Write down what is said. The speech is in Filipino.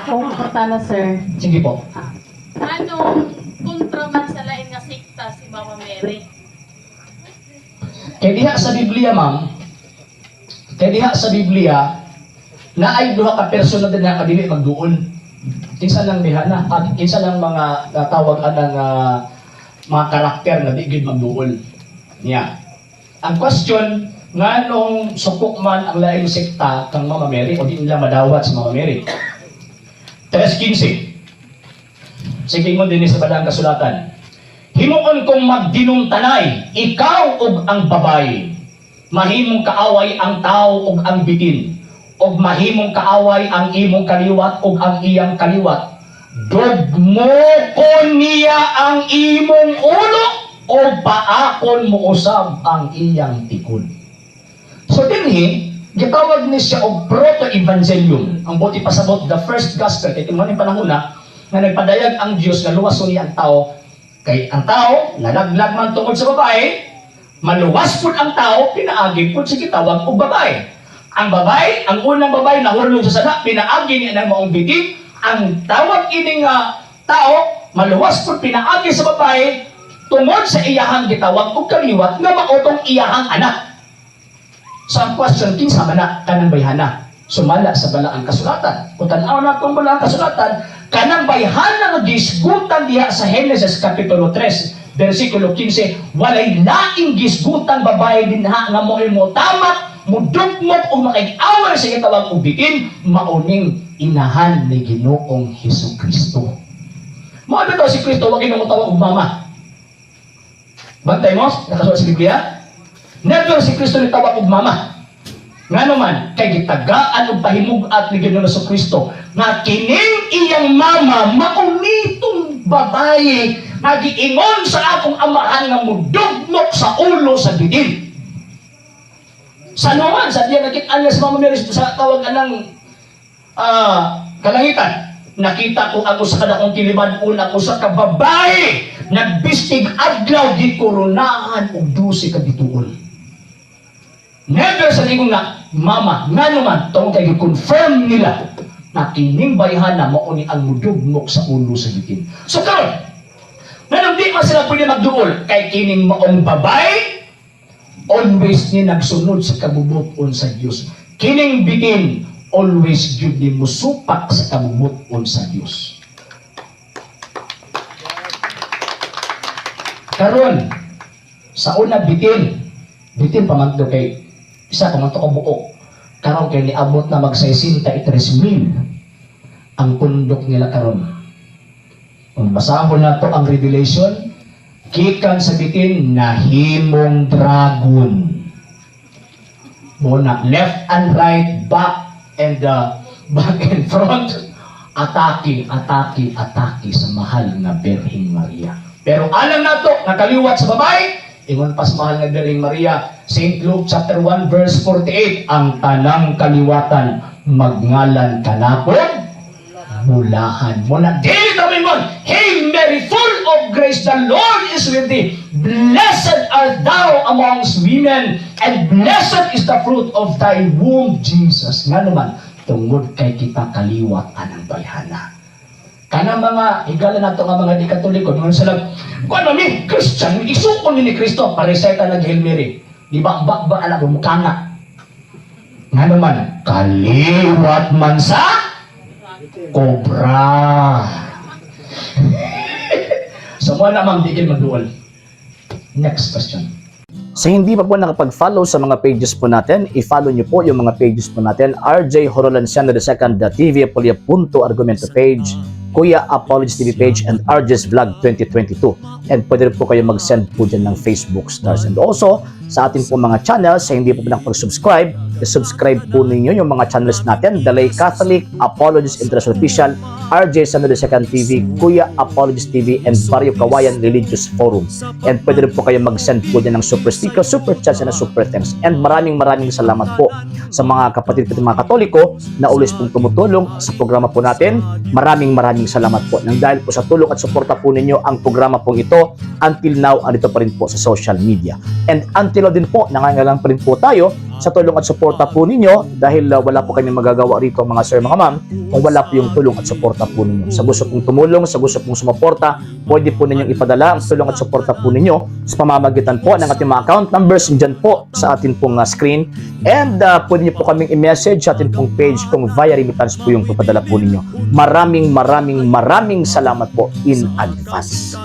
Kung katana, sir. Sige po. Anong kontra man sa lain nga sikta si Mama Mary? Kaya diha sa Biblia, ma'am, na ay duha ka persona din na kadili magduol. Kinsa lang diha na, kinsa lang mga natawag anang mga karakter na di gid magduol. Niya. Ang question, nga nung sukok man ang laing sekta kang Mama Mary o di nila madawat si Mama Mary. 3:15. Sige mo din sa badang kasulatan. Himuon kong magdinumtanay, ikaw ug ang babae. Mahimong kaaway ang tao ug ang bitin. Og mahimong kaaway ang imong kaliwat ug ang iyang kaliwat. Dugmo ko niya ang imong ulo o paakon mo usab ang iyang tikod. So dinhi, gitawag ni siya og proto-evangelium. Ang buti pasabot the first gospel kay tinuod panahon na nga nagpadayag ang Dios nga luwas niya ang tao. Kay ang tao nalaglag man tungod sa babae, maluwas pud ang tao pinaagi pud sa gitawag og babae. Ang babae, ang unang babae nahurlog sa sana, pinaagi niya ng maong bitin. Ang tawag ining tao, maluwas pud pinaagi sa babae tungod sa iyahang gitawag og kaliwat nga maotong iyahang anak. So ang question, kinsa man na kanang bayhana? Sumala sa balaang kasulatan. Kung tanaw na itong balaang kasulatan, kanang bayhana nga gisgutan diha sa Genesis Kapitulo 3, versikulo 15, walay laing gisgutan babae dinha nga mo tamat, mudugmok o makig-away sa gitawag og bitin, mauning inahan ni Ginoong Hesukristo. Mao bitaw si Kristo wa ginamutawag og mama. Bantay mo, nakasulat sa Biblia? Never si Kristo ni tawag og mama. Nga naman, kay gitagaan og pahimug-at ni Ginoong Hesukristo nga kining iyang mama maunitong babae nga giingon sa akong amahan nga mudugmok sa ulo sa bitin. Sa naman, sa diya nakita niya sa Mama Mary sa tawag anang kalangitan. Nakita ko ako sa kadakong kiliban una ko sa kababae nagbistig adlaw di koronahan og 12 ka bituon. Never sa tingong na, mama, nga naman, itong kay confirm nila na kining bayhana mauni ang mudugmok sa ulo sa bitin. So karon, nanong di man sila pwede magduol kay kining maong babay, always ni nagsunod sa kabubuton sa Dios. Kining bitin, always gyud ni musupak sa kabubuton sa Dios. Karon, sa una bitin pamanto kay isa pamanto ka buok. Karon kay niabot na mag 63,000 ang pundok nila karon. Kung basahon na to ang Revelation, gikan sa bitin nahimong dragon. Muna left and right, back and front, atake sa mahal na Birheng Maria. Pero alam na to, nakaliwat sa babae, ingon pa sa mahal na Birheng Maria, St. Luke chapter 1 verse 48, ang tanang kaliwatan magngalan kanapon mulahan mo na. David Amingon, Hail Mary, full of grace, the Lord is with thee. Blessed art thou amongst women, and blessed is the fruit of thy womb, Jesus. Nga naman, tungod kay kita kaliwat anang bayhana. Kanang mga higala nato nga mga di-Katoliko, nung sila, kung ano ni, Christian, isukon ni Kristo, pareseta nag Hail Mary. Di ba, anak mo, mukha nga. Nga naman, kaliwat man sa Cobra. So, mo naman di kayo magduol. Next question. Sa hindi pa po nakapag-follow sa mga pages po natin, i-follow nyo po yung mga pages po natin. RJ Horolanciano II, TV Apolia Punto Argumento page, Kuya Apologist TV page, and RJ's Vlog 2022. And pwede rin po kayo mag-send po dyan ng Facebook stars. And also, sa ating po mga channels, sa hindi po nakapag-subscribe, i-subscribe po ninyo yung mga channels natin, Dalay Catholic, Apologist International Official, RJ Sano II TV, Kuya Apologist TV, and Barrio Kawayan Religious Forum. And pwede rin po kayo mag-send po dyan ng super sticker, super chats, and super thanks. And maraming salamat po sa mga kapatid ko mga Katoliko na always pong tumutulong sa programa po natin. Maraming salamat po. Nang dahil po sa tulong at suporta po ninyo, ang programa pong ito, until now, andito pa rin po sa social media. And until now din po, nangangailangan pa rin po tayo sa tulong at suporta po ninyo dahil wala po kami magagawa rito mga sir, mga ma'am kung wala po yung tulong at suporta po ninyo. Sa gusto pong tumulong, sa gusto pong sumuporta, pwede po ninyong ipadala ang tulong at suporta po ninyo sa pamamagitan po ng ating mga account numbers dyan po sa ating pong screen, and pwede niyo po kaming i-message sa ating pong page kung via remittance po yung papadala po ninyo. Maraming salamat po in advance.